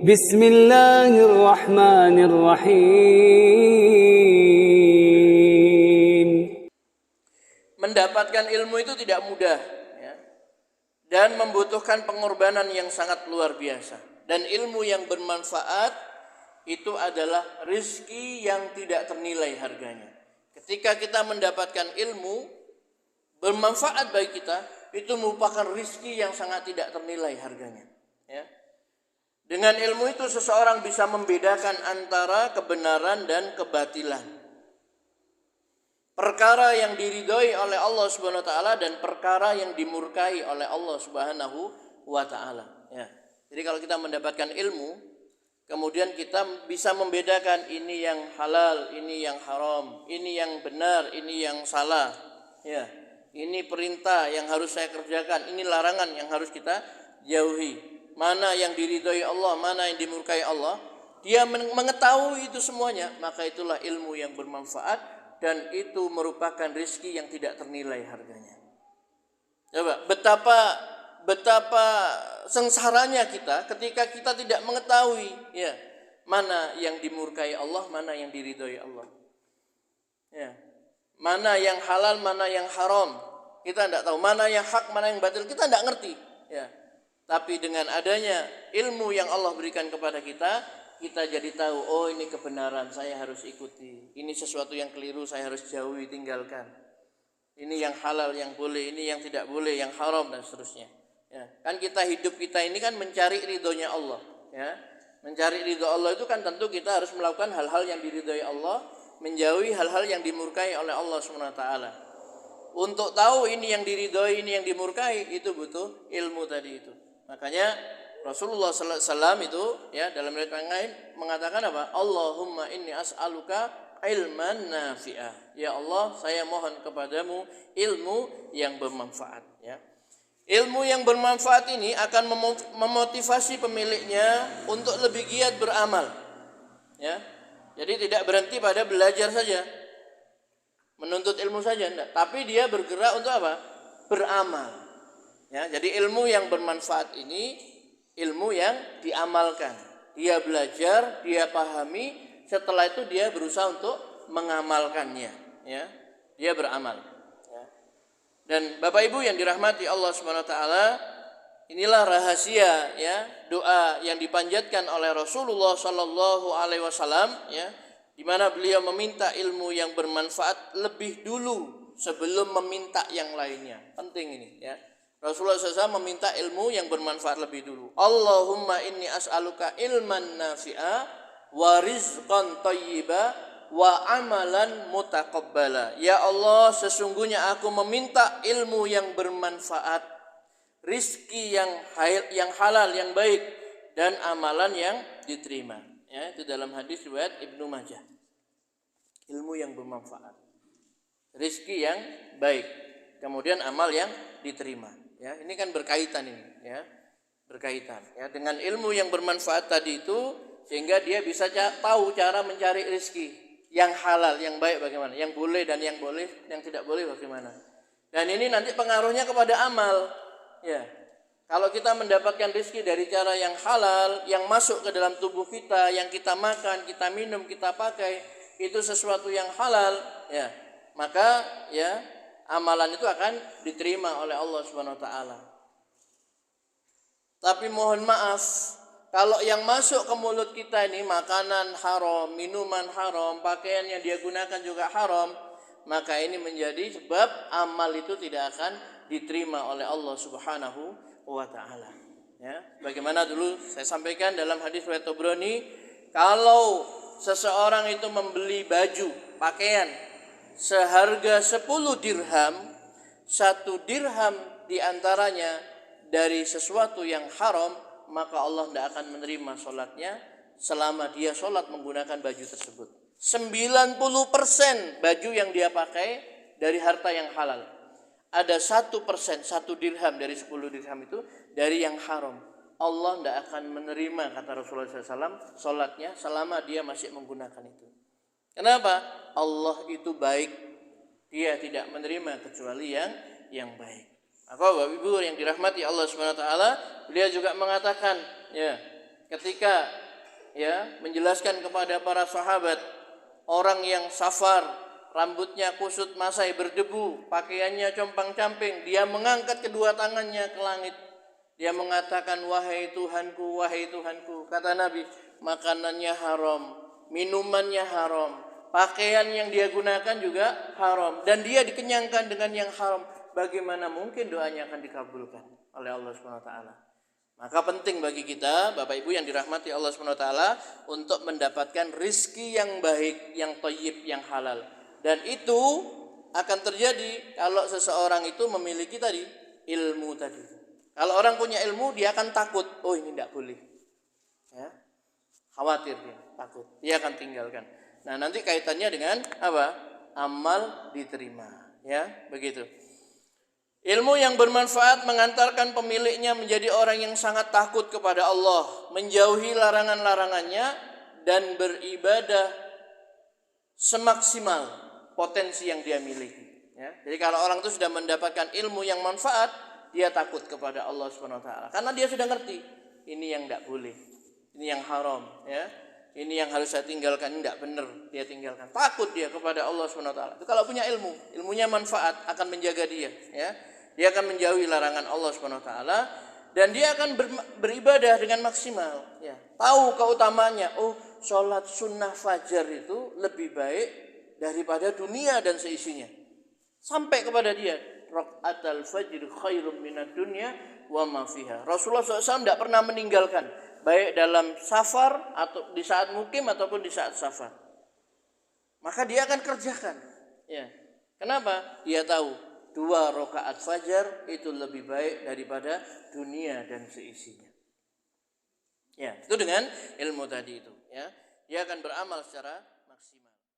بسم الله الرحمن الرحيم. Mendapatkan ilmu itu tidak mudah, ya, dan membutuhkan pengorbanan yang sangat luar biasa. Dan ilmu yang bermanfaat itu adalah rezeki yang tidak ternilai harganya. Ketika kita mendapatkan ilmu bermanfaat bagi kita, itu merupakan rezeki yang sangat tidak ternilai harganya. Ya. Dengan ilmu itu seseorang bisa membedakan antara kebenaran dan kebatilan. Perkara yang diridhoi oleh Allah Subhanahu wa taala dan perkara yang dimurkai oleh Allah Subhanahu wa taala. Ya. Jadi kalau kita mendapatkan ilmu, kemudian kita bisa membedakan ini yang halal, ini yang haram, ini yang benar, ini yang salah. Ya. Ini perintah yang harus saya kerjakan, ini larangan yang harus kita jauhi. Mana yang diridhoi Allah, mana yang dimurkai Allah. Dia mengetahui itu semuanya, maka itulah ilmu yang bermanfaat. Dan itu merupakan rezeki yang tidak ternilai harganya. Coba betapa sengsaranya kita ketika kita tidak mengetahui, ya, mana yang dimurkai Allah, mana yang diridhoi Allah, ya, mana yang halal, mana yang haram. Kita tidak tahu mana yang hak, mana yang batil. Kita tidak ngerti, ya. Tapi dengan adanya ilmu yang Allah berikan kepada kita, kita jadi tahu, oh ini kebenaran, saya harus ikuti. Ini sesuatu yang keliru, saya harus jauhi, tinggalkan. Ini yang halal, yang boleh, ini yang tidak boleh, yang haram, dan seterusnya. Ya, kan hidup kita ini kan mencari ridhonya Allah. Ya, mencari ridho Allah itu kan tentu kita harus melakukan hal-hal yang diridhoi Allah, menjauhi hal-hal yang dimurkai oleh Allah SWT. Untuk tahu ini yang diridhoi, ini yang dimurkai, itu butuh ilmu tadi itu. Makanya Rasulullah sallallahu alaihi wasallam itu, ya, dalam riwayat yang lain mengatakan apa? Allahumma inni as'aluka ilman nafi'ah. Ya Allah, saya mohon kepadamu ilmu yang bermanfaat, ya. Ilmu yang bermanfaat ini akan memotivasi pemiliknya untuk lebih giat beramal, ya. Jadi tidak berhenti pada belajar saja, menuntut ilmu saja, enggak, tapi dia bergerak untuk apa? Beramal. Ya, jadi ilmu yang bermanfaat ini ilmu yang diamalkan. Dia belajar, dia pahami, setelah itu dia berusaha untuk mengamalkannya, ya. Dia beramal, ya. Dan Bapak Ibu yang dirahmati Allah Subhanahu wa taala, inilah rahasia, ya, doa yang dipanjatkan oleh Rasulullah sallallahu alaihi wasallam, ya, di mana beliau meminta ilmu yang bermanfaat lebih dulu sebelum meminta yang lainnya. Penting ini, ya. Rasulullah SAW meminta ilmu yang bermanfaat lebih dulu. Allahumma inni as'aluka ilman nafi'a wa rizqan thayyiba wa amalan mutaqabbala. Ya Allah, sesungguhnya aku meminta ilmu yang bermanfaat, rizki yang halal, yang baik, dan amalan yang diterima. Ya, itu dalam hadis riwayat Ibnu Majah. Ilmu yang bermanfaat, rizki yang baik, kemudian amal yang diterima. Ya, ini kan berkaitan ini, ya, berkaitan, ya, dengan ilmu yang bermanfaat tadi itu, sehingga dia bisa tahu cara mencari rezeki yang halal, yang baik bagaimana, yang boleh dan yang tidak boleh bagaimana. Dan ini nanti pengaruhnya kepada amal, ya. Kalau kita mendapatkan rezeki dari cara yang halal, yang masuk ke dalam tubuh kita, yang kita makan, kita minum, kita pakai, itu sesuatu yang halal, ya, maka, ya, amalan itu akan diterima oleh Allah Subhanahu wa taala. Tapi mohon maaf, kalau yang masuk ke mulut kita ini makanan haram, minuman haram, pakaian yang dia gunakan juga haram, maka ini menjadi sebab amal itu tidak akan diterima oleh Allah Subhanahu wa taala. Ya, bagaimana dulu saya sampaikan dalam hadis riwayat Tabrani, kalau seseorang itu membeli baju, pakaian seharga 10 dirham, 1 dirham diantaranya dari sesuatu yang haram, maka Allah tidak akan menerima sholatnya selama dia sholat menggunakan baju tersebut. 90% baju yang dia pakai dari harta yang halal. Ada 1%, 1 dirham dari 10 dirham itu dari yang haram. Allah tidak akan menerima, kata Rasulullah SAW, sholatnya selama dia masih menggunakan itu. Kenapa? Allah itu baik. Dia tidak menerima kecuali yang baik. Maka Bapak Ibu yang dirahmati Allah Subhanahu wa taala, beliau juga mengatakan, ya, ketika menjelaskan kepada para sahabat orang yang safar, rambutnya kusut masai berdebu, pakaiannya compang-camping, dia mengangkat kedua tangannya ke langit. Dia mengatakan, wahai Tuhanku, wahai Tuhanku. Kata Nabi, makanannya haram, minumannya haram, pakaian yang dia gunakan juga haram, dan dia dikenyangkan dengan yang haram. Bagaimana mungkin doanya akan dikabulkan oleh Allah SWT? Maka penting bagi kita, Bapak Ibu yang dirahmati Allah SWT, untuk mendapatkan rizki yang baik, yang thayyib, yang halal. Dan itu akan terjadi kalau seseorang itu memiliki tadi ilmu tadi. Kalau orang punya ilmu, dia akan takut. Oh, ini tidak boleh. Ya, khawatir dia, takut. Dia akan tinggalkan. Nah, nanti kaitannya dengan apa? Amal diterima. Ya, begitu. Ilmu yang bermanfaat mengantarkan pemiliknya menjadi orang yang sangat takut kepada Allah, menjauhi larangan-larangannya, dan beribadah semaksimal potensi yang dia miliki. Ya. Jadi kalau orang itu sudah mendapatkan ilmu yang manfaat, dia takut kepada Allah SWT. Karena dia sudah ngerti, ini yang tidak boleh, ini yang haram, ya, ini yang harus saya tinggalkan, ini tidak benar, dia tinggalkan. Takut dia kepada Allah SWT. Itu kalau punya ilmu, ilmunya manfaat, akan menjaga dia, ya. Dia akan menjauhi larangan Allah SWT, dan dia akan beribadah dengan maksimal. Ya. Tahu keutamanya, oh, sholat sunnah fajar itu lebih baik daripada dunia dan seisinya. Sampai kepada dia, rakaatul fajr khairum minad dunya wa ma fiha. Rasulullah SAW tidak pernah meninggalkan, baik dalam safar atau di saat mukim ataupun di saat safar. Maka dia akan kerjakan. Ya. Kenapa? Dia tahu 2 rakaat fajar itu lebih baik daripada dunia dan seisinya. Ya, itu dengan ilmu tadi itu. Ya, dia akan beramal secara maksimal.